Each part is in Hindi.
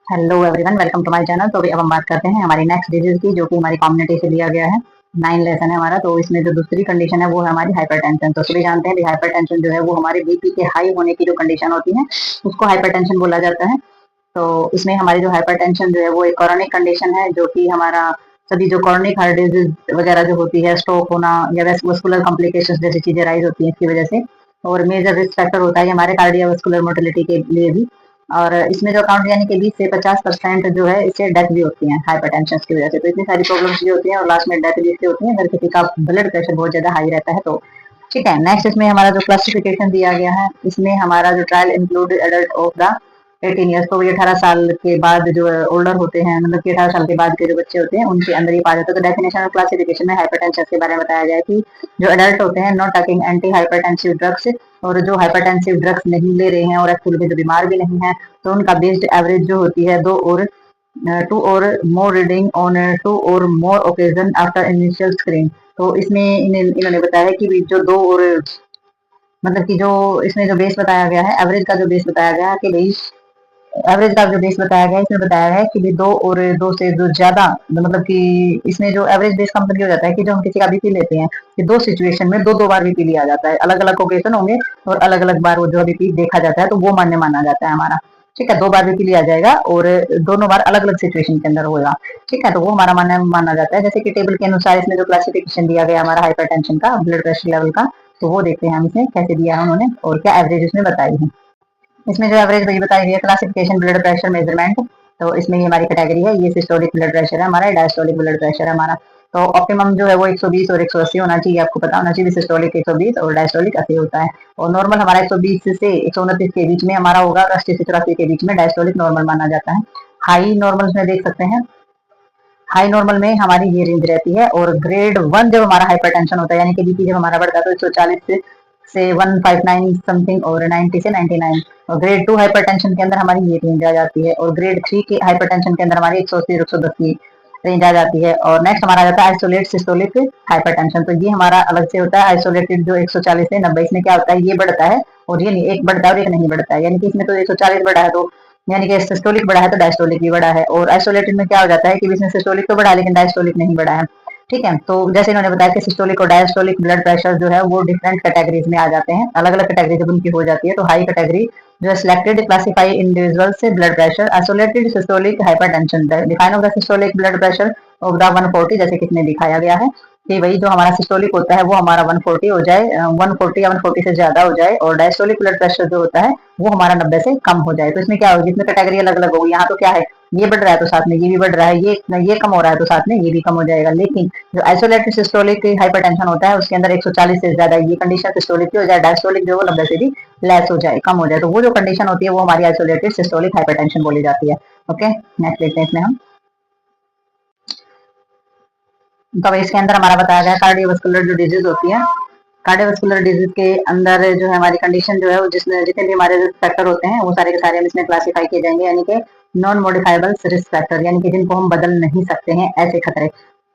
Hello everyone, welcome to my channel. तो अभी अब हम बात करते हैं हमारी नेक्स्ट डिजीज की, जो कि हमारी कम्युनिटी से लिया गया है। 9 लेसन है हमारा। तो इसमें जो दूसरी कंडीशन है वो है हमारी हाइपरटेंशन। तो सभी जानते हैं हाइपरटेंशन जो है वो हमारे बीपी के हाई होने की जो कंडीशन होती है उसको हाइपरटेंशन बोला जाता है। तो इसमें हमारी जो हाइपरटेंशन जो है वो एक कॉर्निक कंडीशन है, जो कि हमारा सभी जो कॉर्निक हार्ट डिजीज वगैरह जो होती है, स्ट्रोक होना या वेस्कुलर कॉम्प्लिकेशंस जैसी चीजें राइज होती हैं इसकी वजह से। और मेजर रिस्क फैक्टर होता है हमारे कार्डियोवास्कुलर मोर्टेलिटी के लिए भी। और इसमें जो अकाउंट यानी कि 20 से 50% जो है इससे डेथ भी होती है हाइपरटेंशन की वजह से। तो इतनी सारी प्रॉब्लम्स भी होती हैं और लास्ट में डेथ भी इससे होती है अगर किसी का ब्लड प्रेशर बहुत ज्यादा हाई रहता है तो। ठीक है, नेक्स्ट इसमें हमारा जो क्लासिफिकेशन दिया गया है, इसमें हमारा जो trial include adult of the 18 years. तो ये 18 साल के बाद जो ओल्डर होते हैं, मतलब कि 18 साल के बाद के जो बच्चे होते हैं उनके अंदर ये पाया जाता है। तो डेफिनेशन और क्लासिफिकेशन में हाइपरटेंशन के बारे में बताया जाए कि जो एडल्ट होते हैं not taking anti hypertensive drugs, और जो हाइपरटेंसिव ड्रग्स नहीं ले रहे हैं और एक्चुअली में जो बीमार भी नहीं है, तो उनका बेस्ड एवरेज जो होती है टू और मोर रीडिंग ऑन टू और मोर ओकेजन आफ्टर इनिशियल स्क्रीन। तो इसमें इन्होंने बताया है कि जो दो और मतलब कि जो इसमें जो बेस बताया गया है, एवरेज का जो बेस बताया गया है कि भाई एवरेज का जो बेस बताया गया है, इसमें बताया है कि भी दो और दो से जो ज्यादा, मतलब कि इसमें जो एवरेज बेस का मतलब हो जाता है कि जो हम किसी का बीपी लेते हैं कि दो सिचुएशन में दो दो बार बीपी लिया जाता है, अलग अलग ओकेजन होंगे और अलग अलग बार वो जो बीपी देखा जाता है, तो वो मान्य माना जाता है हमारा। ठीक है, दो बार बीपी लिया जाएगा और दोनों बार अलग अलग सिचुएशन के अंदर होगा। ठीक है, तो वो हमारा मान्य माना जाता है। जैसे कि टेबल के अनुसार इसमें जो क्लासिफिकेशन दिया गया हमारा हाइपरटेंशन का ब्लड प्रेशर लेवल का, तो वो देखते हैं हम इसे कैसे दिया है उन्होंने और क्या एवरेज इसमें बताई है। इसमें जो एवरेज वही बताई गई है, क्लासिफिकेशन ब्लड प्रेशर मेजरमेंट। तो इसमें ये हमारी कैटेगरी है, ये सिस्टोलिक ब्लड प्रेशर है हमारा, डायस्टोलिक ब्लड प्रेशर है हमारा। तो ऑप्टिमम जो है वो 120 और 180 होना चाहिए, आपको पता होना चाहिए। सिस्टोलिक 120 और डायस्टोलिक 80 होता है। और नॉर्मल हमारा 120 से 129 के बीच में हमारा होगा, 80 से 84 के बीच में डायस्टोलिक नॉर्मल माना जाता है। हाई नॉर्मल में देख सकते हैं, हाई नॉर्मल में हमारी ये रेंज रहती है। और ग्रेड 1 जब हमारा हाइपरटेंशन होता है, यानी कि बीपी जब हमारा बढ़ता है तो 140 से 159 समथिंग और 90 से 99। और ग्रेड 2 हाइपरटेंशन के अंदर हमारी ये रेंज आ जाती है। और ग्रेड 3 के हाइपरटेंशन के अंदर हमारी 180 और 110 की रेंज आ जाती है। और नेक्स्ट हमारा आ जाता है आइसोलेट सिस्टोलिक हाइपरटेंशन। तो ये हमारा अलग से होता है। आइसोलेटेड जो 140 से 90, इसमें क्या होता है, ये बढ़ता है और ये नहीं, एक बढ़ता है और एक नहीं बढ़ता है। यानी कि इसमें तो 140 बढ़ा है, तो यानी कि सिस्टोलिक बढ़ा है तो डायस्टोलिक भी बढ़ा है। और आइसोलेटेड में क्या हो जाता है कि इसमें सिस्टोलिक तो बढ़ा है लेकिन डायस्टोलिक नहीं बढ़ा है। ठीक है, तो जैसे इन्होंने बताया कि सिस्टोलिक और डायस्टोलिक ब्लड प्रेशर जो है वो डिफरेंट कैटेगरीज में आ जाते हैं, अलग अलग कैटेगरी जब उनकी हो जाती है। तो हाई कैटेगरी जो है सिलेक्टेड क्लासिफाई इंडिविजुअल से blood pressure isolated systolic hypertension. Define of the systolic blood pressure of the 140, जैसे किसने दिखाया गया है कि वही जो हमारा सिस्टोलिक होता है वो हमारा 140 हो जाए, 140 या 140 से ज्यादा हो जाए, और डायस्टोलिक ब्लड प्रेशर जो होता है वो हमारा 90 से कम हो जाए। तो इसमें क्या होगी, इसमें कैटेगरी अलग अलग होगी। यहाँ तो क्या है, ये बढ़ रहा है तो साथ में ये भी बढ़ रहा है, ये कम हो रहा है तो साथ में ये भी कम हो जाएगा। लेकिन जो आइसोलेटेड सिस्टोलिक हाइपरटेंशन होता है उसके अंदर 140 से ज्यादा ये कंडीशन सिस्टोलिक की हो जाए, डायस्टोलिक जो 90 से भी लेस हो जाए, कम हो जाए, तो वो जो कंडीशन होती है वो हमारी आइसोलेटेड सिस्टोलिक हाइपरटेंशन बोली जाती है। ओके, नेक्स्ट देखते हैं इसमें हम। तो इसके अंदर हमारा बताया गया कार्डियोवास्कुलर जो डिजीज होती है, कार्डियोवास्कुलर डिजीज के अंदर जो है हमारी कंडीशन जो है जिसमें जितने भी हमारे रिस्क फैक्टर होते हैं वो सारे के सारे हम इसमें क्लासिफाई किए जाएंगे, यानी कि नॉन मॉडिफाइबल रिस्क फैक्टर, यानी कि जिनको हम बदल नहीं सकते हैं ऐसे खतरे।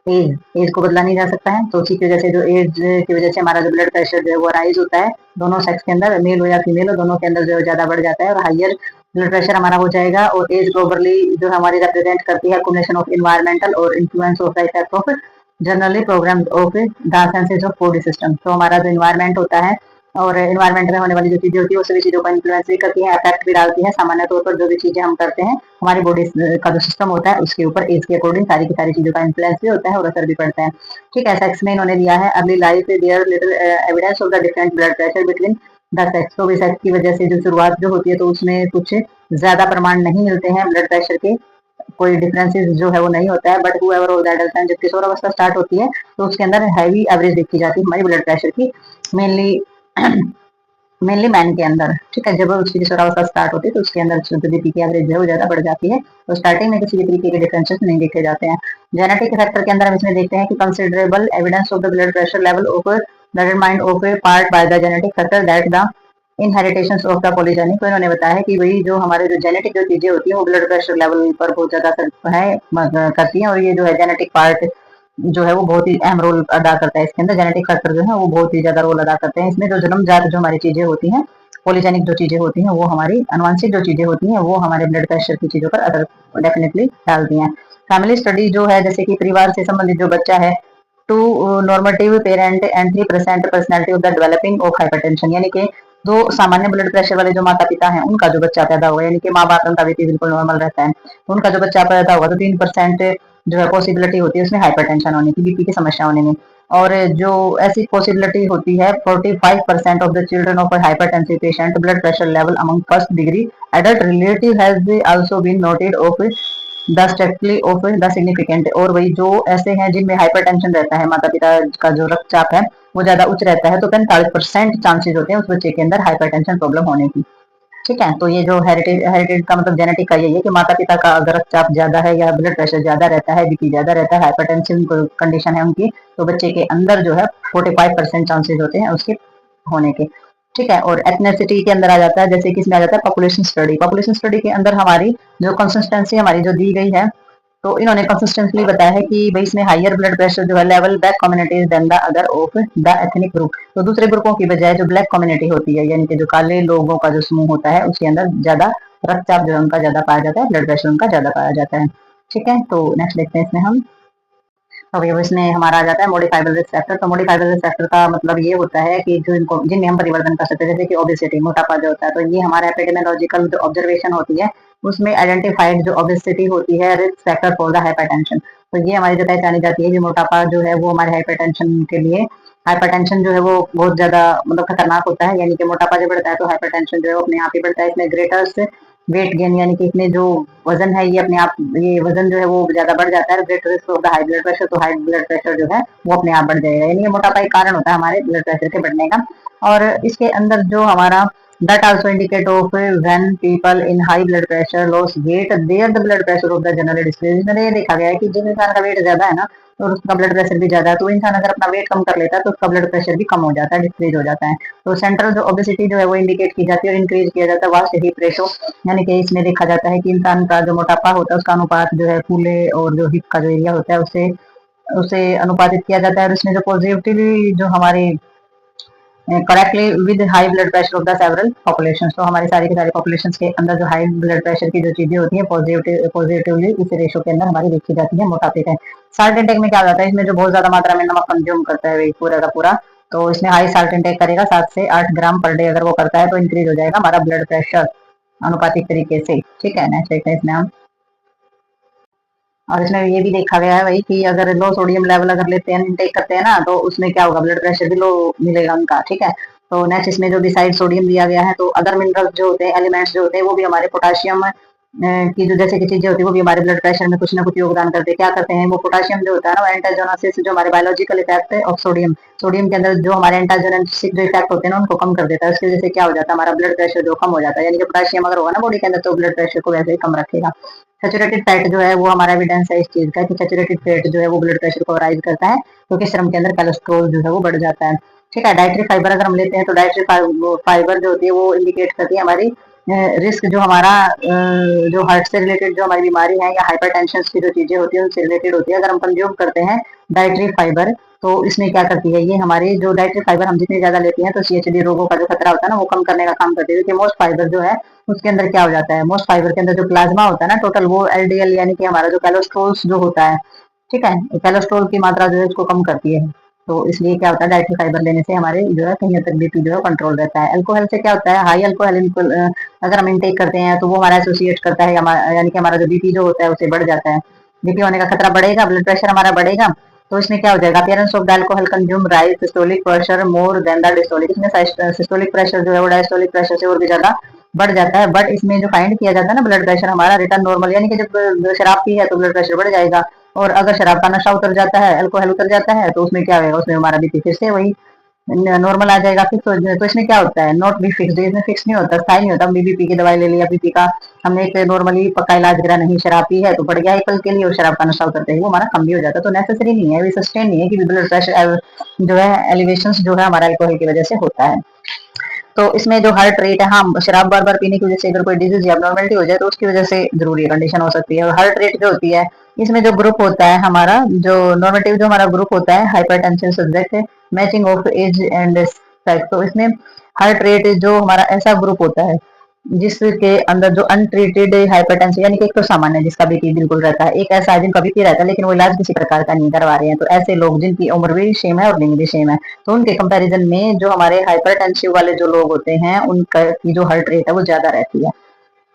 एज को बदला नहीं जा सकता है, तो उसी की वजह से जो एज की वजह से हमारा जो ब्लड प्रेशर जो है वो राइज होता है दोनों सेक्स के अंदर, मेल हो या फीमेल हो, दोनों के अंदर जो है ज्यादा बढ़ जाता है और हाइयर ब्लड प्रेशर हमारा हो जाएगा। और एज ग्लोबली जो हमारी रिप्रेजेंट करती है कॉम्बिनेशन ऑफ इन्वायरमेंटल और influence of the effect of generally program of the senses of body system. तो हमारा जो इन्वायरमेंट होता है और इन्वायरमेंट में होने वाली जो चीजें होती है वो सभी चीजों को इन्फ्लुएंस भी करती है, इफेक्ट भी डालती है। सामान्य तौर पर जो भी चीजें हम करते हैं हमारी बॉडी का जो सिस्टम होता है उसके ऊपर एज के अकॉर्डिंग सारी की सारी चीजों का इन्फ्लुएंस भी होता है और असर भी पड़ता है। ठीक है, सेक्स में इन्होंने दिया है early life there little evidence of the different blood pressure between the sex. तो भी सेक्स की वजह से जो शुरुआत जो होती है तो उसमें कुछ ज्यादा प्रमाण नहीं मिलते हैं ब्लड प्रेशर के, कोई डिफरेंसेस जो है वो नहीं होता है। बट हुएवर ऑफ दैट जब किशोर अवस्था स्टार्ट होती है तो उसके अंदर हैवी एवरेज देखी जाती है हमारी ब्लड प्रेशर की, मेनली मेनली मैन के अंदर। ठीक है, जब उसकी किशोरावस्था स्टार्ट होती है तो उसके अंदर बीपी की एवरेज जो है वो ज्यादा बढ़ जाती है। तो स्टार्टिंग में किसी भी तरीके के डिफरेंसेस नहीं देखे जाते हैं। जेनेटिक फैक्टर के अंदर हम इसमें देखते हैं कि considerable evidence of the blood pressure level of determined of a part by the genetic factor that the inheritation of the polygenic. तो इन्होंने बताया है कि वही जो हमारे जो जेनेटिक जो चीजें होती है वो ब्लड प्रेशर लेवल पर बहुत ज्यादा असर है करती है। और ये जो है जेनेटिक पार्ट जो है वो बहुत ही अहम रोल अदा करता है इसके अंदर, जेनेटिक फैक्टर जो है वो बहुत ही ज्यादा रोल अदा करते हैं इसमें। जो जन्मजात जो हमारी चीजें होती हैं पॉलीजेनिक जो चीजें होती हैं वो हमारी अनुवांशिक जो चीजें होती हैं वो हमारे ब्लड प्रेशर की चीजों पर असर डेफिनेटली डालती हैं। फैमिली स्टडी जो है, जैसे कि परिवार से संबंधित जो बच्चा है, to normative parent and 3% personality of the developing of hypertension, यानी कि दो सामान्य ब्लड प्रेशर वाले जो माता पिता हैं उनका जो बच्चा पैदा हुआ, यानी कि माँ बाप उनका बीपी बिल्कुल नॉर्मल रहता है, उनका जो बच्चा पैदा हुआ तो 3% जो है पॉसिबिलिटी होती है उसमें हाइपरटेंशन होने की, बीपी की समस्या होने में। और जो ऐसी पॉसिबिलिटी होती है 45% of the children of hypertensive patient blood pressure level among first degree adult relative has also been noted of the strictly of the significant. और वही जो ऐसे हैं जिनमें हाइपरटेंशन रहता है, माता पिता का जो रक्तचाप है वो ज्यादा उच्च रहता है, तो 45% चांसेस होते हैं उस बच्चे के अंदर हाइपरटेंशन प्रॉब्लम होने की। ठीक है, तो ये जो हेरिटेज का मतलब जेनेटिक का यही है कि माता पिता का अगर रक्तचाप ज्यादा है या ब्लड प्रेशर ज्यादा रहता है, बीपी ज्यादा रहता है, हाइपरटेंशन कंडीशन है उनकी, तो बच्चे के अंदर जो है 45% चांसेस होते हैं उसके होने के। ठीक है, और एथनिसिटी के अंदर आ जाता है, जैसे कि इसमें आ जाता है पॉपुलेशन स्टडी। पॉपुलेशन स्टडी के अंदर हमारी जो कंसिस्टेंसी हमारी जो दी गई है, तो इन्होंने कंसिस्टेंटली बताया है कि भाई इसमें हाइयर ब्लड प्रेशर जो है level black communities than the other of the ethnic group, तो दूसरे ग्रुपों की बजाय जो ब्लैक कम्युनिटी होती है, यानी कि जो काले लोगों का जो समूह होता है उसके अंदर ज्यादा रक्तचाप जो है उनका ज्यादा पाया जाता है, ब्लड प्रेशर उनका ज्यादा पाया जाता है। ठीक है, तो नेक्स्ट देखते हैं इसमें हम। तो अब इसमें हमारा आ जाता है मॉडिफाइबल रिस्क फैक्टर। तो मॉडिफाइबल रिस्क फैक्टर का मतलब ये होता है कि जो इनको जिनमें हम परिवर्तन कर सकते हैं, जैसे कि ओबेसिटी, मोटापा जो होता है, तो ये हमारा एपिडेमियोलॉजिकल जो ऑब्जर्वेशन होती है उसमें आइडेंटिफाइड जो ओबेसिटी होती है risk factor for the hypertension. तो ये हमारी जो पहचानी जाती है कि मोटापा जो है वो हमारे हाइपरटेंशन के लिए, हाइपरटेंशन जो है वो बहुत ज्यादा मतलब खतरनाक होता है, यानी कि मोटापा जो बढ़ता है तो हाइपरटेंशन जो है वो अपने आप ही बढ़ता है। इसमें ग्रेटर वेट गेन, यानी कि इसमें जो वजन है ये अपने आप, ये वजन जो है वो ज्यादा बढ़ जाता है। Greater risk of the high blood pressure, तो हाई ब्लड प्रेशर जो है वो अपने आप बढ़ जाएगा, यानी कि मोटापा एक कारण होता है हमारे ब्लड प्रेशर के बढ़ने का। और इसके अंदर जो हमारा that also indicate of when people in high blood pressure lose weight there the blood pressure of the general decreases। मैंने ये देखा गया है कि जिस इंसान का वेट ज्यादा है ना और उसका ब्लड प्रेशर भी ज्यादा है, तो इंसान अगर अपना वेट कम कर लेता है तो उसका ब्लड प्रेशर भी कम हो जाता है, डिक्रीज हो जाता है। तो सेंट्रल जो ओबेसिटी जो है वो इंडिकेट की जाती है और इंक्रीज किया जाता है वास्ट हिप रेशो, यानी कि इसमें देखा जाता है कि इंसान का जो मोटापा होता है उसका अनुपात जो है फूले और जो हिप का जो एरिया होता है उसे उसे अनुपातित किया जाता है। और इसमें जो पॉजिटिवली जो हमारे correctly with high blood pressure of the several population, तो हमारी सारी की सारी पॉपुलेशन के अंदर जो हाई ब्लड प्रेशर की जो चीजें होती हैं पॉजिटिवली इस रेशो के अंदर हमारी देखी जाती है मोटापे का। साल्ट इंटेक में क्या होता है, इसमें जो बहुत ज्यादा मात्रा में नमक कंज्यूम करता है पूरा का पूरा, तो इसमें हाई साल्ट इंटेक करेगा 7 से 8 ग्राम पर डे, अगर वो करता है तो इंक्रीज हो जाएगा हमारा ब्लड प्रेशर अनुपातिक तरीके से। ठीक है, नेक्स्ट देखते हैं इसमें हम। और इसमें ये भी देखा गया है भाई कि अगर लो सोडियम लेवल अगर लेते हैं, इनटेक करते हैं ना, तो उसमें क्या होगा, ब्लड प्रेशर भी लो मिलेगा उनका। ठीक है, तो नेक्स्ट इसमें जो बिसाइड सोडियम दिया गया है, तो अदर मिनरल्स जो होते हैं, एलिमेंट्स जो होते हैं, वो भी हमारे पोटाशियम की जो जैसे की चीजें होती है वो भी हमारे ब्लड प्रेशर में कुछ ना कुछ योगदान करते हैं। क्या करते हैं, वो पोटाशियम जो होता है ना, एंटाजोनासिस जो हमारे बायोलॉजिकल इफेक्ट है ऑफ सोडियम, सोडियम के अंदर जो हमारे एंटाजोनासिक जो इफेक्ट होते हैं ना उनको कम कर देता है। उसकी वजह से क्या हो जाता है, हमारा ब्लड प्रेशर जो कम हो जाता है, यानी कि पोटाशियम अगर होगा ना बॉडी के अंदर तो ब्लड प्रेशर को वैसे ही कम रखेगा। सैचुरेटेड फैट जो है वो हमारा एविडेंस है इस चीज का कि सैचुरेटेड फैट जो है वो ब्लड प्रेशर को राइज करता है, क्योंकि श्रम के अंदर कोलेस्ट्रॉल जो है वो बढ़ जाता है। ठीक है, डाइटरी फाइबर अगर हम लेते हैं तो डाइटरी फाइबर जो होती है वो इंडिकेट करती है हमारी रिस्क, जो हमारा जो हार्ट से रिलेटेड जो हमारी बीमारी है या हाइपरटेंशन की जो चीजें होती है उनसे रिलेटेड होती है। अगर हम कंज्यूम करते हैं डाइटरी फाइबर, तो इसमें क्या करती है, ये हमारी जो डाइटरी फाइबर हम जितनी ज्यादा लेते हैं तो सीएचडी रोगों का जो खतरा होता है ना वो कम करने का काम करती है। क्योंकि मोस्ट फाइबर जो है उसके अंदर क्या हो जाता है, मोस्ट फाइबर के अंदर जो प्लाज्मा होता है ना टोटल, वो एलडीएल यानी कि हमारा जो कोलेस्ट्रॉल जो होता है, ठीक है, कोलेस्ट्रॉल की मात्रा जो है उसको कम करती है। तो इसलिए क्या होता है, डाइटरी फाइबर लेने से हमारे जो है कहीं हद तक बीपी जो है कंट्रोल रहता है। अल्कोहल से क्या होता है, हाई अल्कोहल अगर हम इनटेक करते हैं तो वो हमारा एसोसिएट करता है, यानी कि हमारा जो बीपी जो होता है उसे बढ़ जाता है, बीपी होने का खतरा बढ़ेगा, ब्लड प्रेशर हमारा बढ़ेगा। तो इसमें क्या हो जाएगा, appearance of the alcohol consume rise systolic pressure more than the diastolic, इसमें सिस्टोलिक प्रेशर जो है वो डायस्टोलिक प्रेशर से और भी ज्यादा बढ़ जाता है। बट इसमें जो फाइंड किया जाता है ना ब्लड प्रेशर हमारा रिटर्न नॉर्मल, यानी कि जब शराब पी है तो ब्लड प्रेशर बढ़ जाएगा, और अगर शराब का नशा उतर जाता है, अल्कोहल उतर जाता है, तो उसमें क्या होगा, उसमें हमारा बीपी फिर से वही नॉर्मल आ जाएगा। फिर तो इसमें क्या होता है, नॉट बी फिक्स, इसमें फिक्स नहीं होता, स्थायी नहीं होता। बीपी की दवाई ले लिया, बीपी का हमने एक नॉर्मली पक्का इलाज करा, नहीं शराब पी है तो बढ़ गया कल के लिए, और शराब का नशा उतरते ही वो हमारा कम भी हो जाता है। तो नेसेसरी नहीं है, सस्टेन नहीं है कि ब्लड प्रेशर जो है एलिवेशन जो है हमारा अल्कोहल की वजह से होता है। तो इसमें जो हार्ट रेट है, हाँ शराब बार बार पीने की वजह से अगर कोई डिजीज या अबनॉर्मलिटी हो जाए तो उसकी वजह से जरूरी कंडीशन हो सकती है। और हार्ट रेट जो होती है, इसमें जो ग्रुप होता है हमारा, जो नॉर्मेटिव जो हमारा ग्रुप होता है hypertension subject matching of age and sex, तो इसमें हार्ट रेट जो हमारा ऐसा ग्रुप होता है जिसके अंदर जो अनट्रीटेड हाइपरटेंशन यानी कि एक तो सामान्य जिसका बीपी बिल्कुल रहता है, एक ऐसा है जिनका बीपी रहता है लेकिन वो इलाज किसी प्रकार का नहीं करवा रहे हैं, तो ऐसे लोग जिनकी उम्र भी सेम है और लिंग भी सेम है, तो उनके कंपैरिजन में जो हमारे हाइपरटेंसिव वाले जो लोग होते हैं उनका की जो हार्ट रेट है वो ज्यादा रहती है।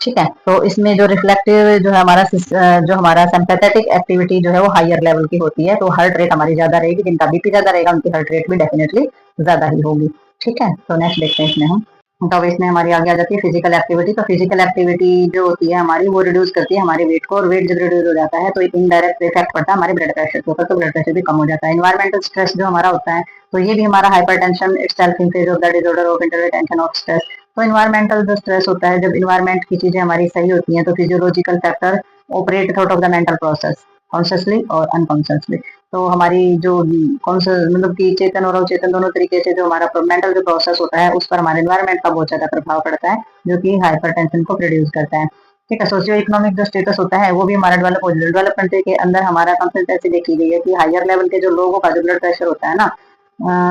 ठीक है, तो इसमें जो रिफ्लेक्टिव जो है हमारा जो हमारा सिंपैथेटिक एक्टिविटी जो है वो हायर लेवल की होती है, तो हार्ट रेट हमारी ज्यादा रहेगी, जिनका बीपी ज्यादा रहेगा उनकी हार्ट रेट भी डेफिनेटली ज्यादा ही होगी। ठीक है, तो नेक्स्ट देखते हैं इसमें हम। तो अब इसमें हमारी आगे आ जाती है फिजिकल एक्टिविटी। तो फिजिकल एक्टिविटी जो होती है हमारी वो रिड्यूस करती है हमारे वेट को, और वेट जब रिड्यूस हो जाता है तो एक इनडायरेक्ट इफेक्ट पड़ता है हमारे ब्लड प्रेशर के ऊपर, तो ब्लड प्रेशर भी कम हो जाता है। इन्वायरमेंटल स्ट्रेस जो हमारा होता है तो ये भी हमारा hypertension itself in phase of the disorder of internal tension of stress. तो इन्वायरमेंटल जो स्ट्रेस होता है, जब इन्वायरमेंट की चीजें हमारी सही होती हैं तो physiological factor operate out of the mental process consciously और अनकॉन्शियसली। तो हमारी जो कौन सा मतलब कि चेतन और अवचेतन दोनों तरीके से जो हमारा मेंटल जो प्रोसेस होता है उस पर हमारे एनवायरमेंट का बहुत ज्यादा प्रभाव पड़ता है, जो कि हाइपरटेंशन को प्रोड्यूस करता है। ठीक है, सोशियो इकोनॉमिक जो स्टेटस होता है वो भी हमारा डेवलपमेंट के अंदर हमारा कंसल्टेंसी देखी गई है कि हायर लेवल के जो लोगों का जो ब्लड प्रेशर होता है ना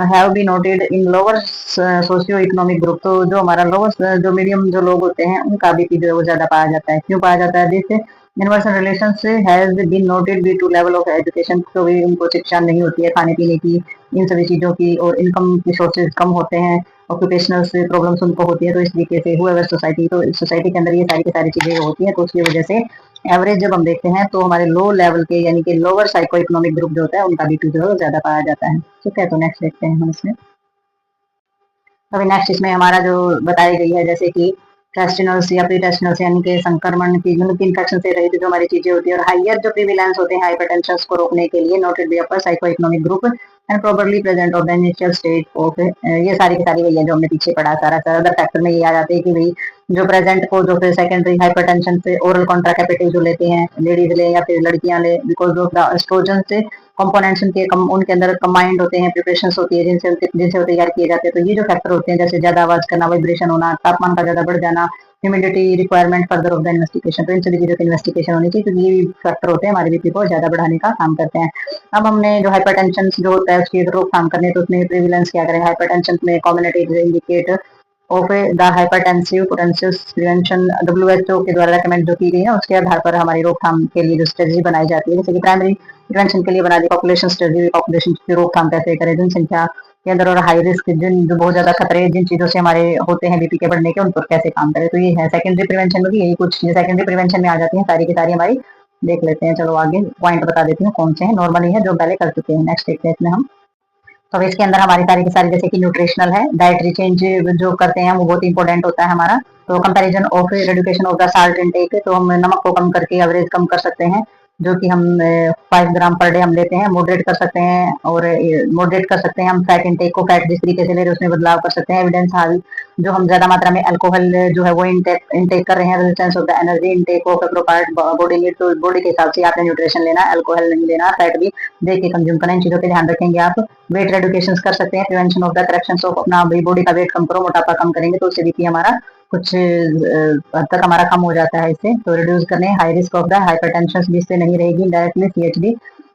have be noted in lower socio economic group. तो जो हमारा लोअर जो मीडियम जो लोग होते हैं उनका बीपी जो है वो ज्यादा पाया जाता है। क्यों पाया जाता है? दिस इनवर्सन रिलेशन से has been noted we to level of education. तो भी उनको शिक्षा नहीं होती है खाने पीने की, इन सभी चीजों की, और इनकम के सोर्सेज कम होते हैं, ऑक्यूपेशनल से प्रॉब्लम्स उनको होती है। तो इस तरीके से हुएवर सोसाइटी, तो सोसाइटी के अंदर ये सारी की सारी चीजें होती हैं, तो उसकी वजह से एवरेज जब हम देखते हैं तो हमारे लो लेवल के यानी कि लोअर साइको इकोनॉमिक ग्रुप जो होता है उनका बीपी जो है ज्यादा पाया जाता है। ठीक है, तो नेक्स्ट देखते हैं हम इसमें। अभी नेक्स्ट इसमें हमारा जो बताई गई है जैसे कि टेस्टिनल्स या प्री टेस्टिनल्स यानी कि संक्रमण की मतलब इन्फेक्शन से रहित जो हमारी चीजें होती है, और हाइयर जो प्रीविलेंस होते हैं हाइपरटेंशन को रोकने के लिए noted be upper psycho economic group and probably present of the initial stage of, ये सारी की सारी वही है जो हमने पीछे पढ़ा सारा सारा अदर फैक्टर में ये आ जाते हैं कि भाई जो प्रेजेंट को जो फिर सेकेंडरी हाइपरटेंशन से ओरल कॉन्ट्रासेप्टिव जो लेते हैं लेडीज ले या फिर लड़कियां ले, बिकॉज ऑफ द एस्ट्रोजन से कंपोनेंट्स उनके अंदर कंबाइंड होते हैं, प्रिपरेशन होती है जिनसे वो तैयार किए जाते हैं। तो ये जो फैक्टर होते हैं जैसे ज्यादा आवाज करना, वाइब्रेशन होना, तापमान का ज्यादा बढ़ जाना, humidity requirement further of the investigation, तो इन सभी चीजों की इन्वेस्टिगेशन होनी चाहिए क्योंकि ये फैक्टर होते हैं हमारे बीपी को ज्यादा बढ़ाने का काम करते हैं। अब हमने जो हाइपरटेंशन जो होता है उसकी रोकथाम करने तो उसमें प्रिविलेंस क्या करें, हाइपरटेंशन में community indicate of the hypertensive potential prevention WHO के द्वारा रेकमेंड जो की गई है उसके आधार पर हमारी रोकथाम के लिए जो स्ट्रेटजी बनाई जाती है, जैसे कि प्राइमरी प्रिवेंशन के लिए बना दी पॉपुलेशन स्ट्रेटजी, पॉपुलेशन की रोकथाम कैसे करें, जनसंख्या के अंदर और हाई रिस्क जिन जो बहुत ज्यादा खतरे जिन चीजों से हमारे होते हैं बीपी के बढ़ने के, उन पर कैसे काम करें। तो ये है सेकेंडरी प्रिवेंशन में भी यही कुछ चीजें सेकेंडरी प्रिवेंशन में आ जाती है, सारी की सारी हमारी देख लेते हैं। चलो आगे पॉइंट बता देती हूँ कौन से हैं, नॉर्मली है जो पहले कर चुके हैं। नेक्स्ट देखते हैं इसमें हम। तो इसके अंदर हमारी सारी की सारी जैसे कि न्यूट्रिशनल है, डाइटरी चेंज जो करते हैं वो बहुत इंपॉर्टेंट होता है हमारा। तो comparison of reduction of the salt intake, तो हम नमक को कम करके एवरेज कम कर सकते हैं, जो कि हम 5 ग्राम पर डे हम लेते हैं, मॉडरेट कर सकते हैं, और मॉडरेट कर सकते हैं हम फैट इनटेक को, फैट जिस तरीके से ले रहे हैं उसमें बदलाव कर सकते हैं। एविडेंस हावी जो हम ज्यादा मात्रा में अल्कोहल जो है वो इनटेक कर रहे हैं, resistance of the energy intake of appropriate body need, तो बॉडी के हिसाब से आपने न्यूट्रिशन लेना है, अल्कोहल नहीं लेना, फैट भी देख के कंज्यूम करना, इन चीजों पे ध्यान रखेंगे आप। वेट रिड्यूकेशन कर सकते हैं, prevention of the correction of अपना बॉडी का वेट कम करो, मोटापा कम करेंगे तो उससे बीपी हमारा कुछ हद तक हमारा कम हो जाता है इससे। तो रिड्यूस करने high risk of the hypertension भी इससे नहीं रहेगी, directly CHD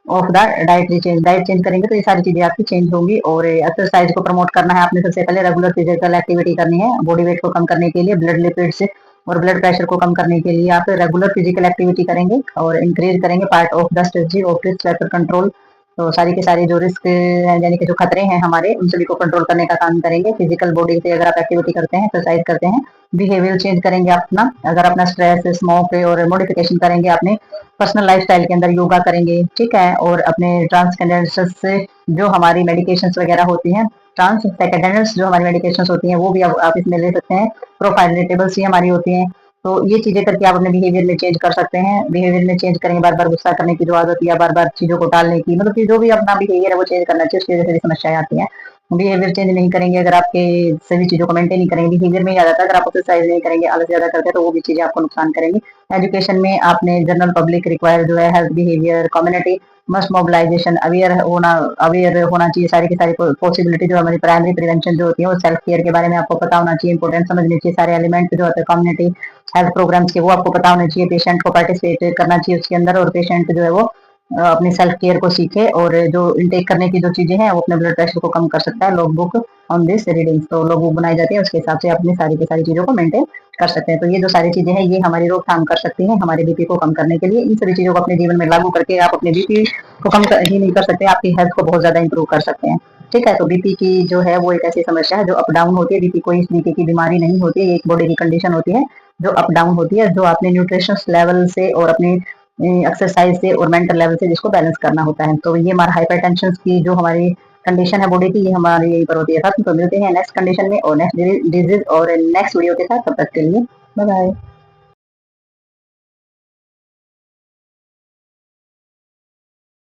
of the dietary change, diet change करेंगे तो ये सारी चीजें आपकी चेंज होंगी। और एक्सरसाइज को प्रमोट करना है आपने, सबसे पहले रेगुलर फिजिकल एक्टिविटी करनी है बॉडी वेट को कम करने के लिए, ब्लड लिपिड से और ब्लड प्रेशर को कम करने के लिए आप रेगुलर फिजिकल एक्टिविटी करेंगे और इंक्रीज करेंगे part of the strategy of risk factor control. तो सारी के सारी जो रिस्क है यानी कि जो खतरे हैं हमारे उन सभी को कंट्रोल करने का काम करेंगे। फिजिकल बॉडी से अगर आप एक्टिविटी करते हैं, एक्सरसाइज करते हैं, बिहेवियर चेंज करेंगे अपना, अगर अपना स्ट्रेस स्मोक और मॉडिफिकेशन करेंगे अपने पर्सनल लाइफस्टाइल के अंदर, योगा करेंगे, ठीक है, और अपने ट्रांसकेंडेंस से जो हमारी मेडिकेशन वगैरह होती हैं, ट्रांसकेंडेंस जो हमारी मेडिकेशन होती हैं वो भी आप इसमें ले सकते हैं, प्रोफाइल टेबल्स ही हमारी होती हैं। तो ये चीजें करके आप अपने बिहेवियर में चेंज कर सकते हैं। बिहेवियर में चेंज करेंगे, बार बार गुस्सा करने की जो आदत या बार बार चीजों को टालने की, मतलब कि जो भी अपना बिहेवियर है वो चेंज करना चाहिए, उसकी वजह से भी समस्याएं आती हैं। बिहेवियर चेंज नहीं करेंगे, अगर आपके सभी चीजों को मेंटेन नहीं करेंगे, बिहेवियर में ही आ जाता है, अगर आप एक्सरसाइज नहीं करेंगे, आलस ज्यादा करते हैं तो वो भी चीजें आपको नुकसान करेंगी। एजुकेशन में आपने जनरल पब्लिक रिक्वायर जो है health behaviour community must mobilisation aware होना चाहिए, सारी की सारी पॉसिबिलिटी जो हमारी प्राइमरी प्रिवेंशन जो होती है वो सेल्फ केयर के बारे में आपको पता होना चाहिए, इंपोर्टेंट समझनी चाहिए, सारे एलिमेंट जो होते हैं कम्युनिटी हेल्थ प्रोग्राम्स के वो आपको पता होना चाहिए, पेशेंट को पार्टिसिपेट करना चाहिए उसके अंदर, और पेशेंट जो है वो अपनी सेल्फ केयर को सीखे और जो इनटेक करने की जो चीजें हैं वो अपने ब्लड प्रेशर को कम कर सकता है। Log book on this readings, तो लॉग बुक बनाई जाती है, उसके हिसाब से अपनी सारी की सारी चीजों को मेंटेन कर सकते हैं। तो ये जो सारी चीजें हैं ये हमारी रोकथाम कर सकती हैं हमारे बीपी को कम करने के लिए। इन सभी चीजों को अपने जीवन में लागू करके आप अपने बीपी को कम ही नहीं कर सकते, आपकी हेल्थ को बहुत ज्यादा इंप्रूव कर सकते हैं। ठीक है, तो बीपी की जो है वो एक ऐसी समस्या है जो अप डाउन होती है। बीपी कोई इस तरीके की बीमारी नहीं होती है, एक बॉडी की कंडीशन होती है जो अप डाउन होती है, जो आपने न्यूट्रिशन लेवल से और अपने एक्सरसाइज से और मेंटल लेवल से जिसको बैलेंस करना होता है। तो ये हमारा हाइपरटेंशन की जो हमारी कंडीशन है बॉडी की, ये हमारी यहीं पर होती है खत्म। तो मिलते हैं नेक्स्ट कंडीशन में और नेक्स्ट डिजीज और नेक्स्ट वीडियो के साथ, तब तक के लिए बाय बाय।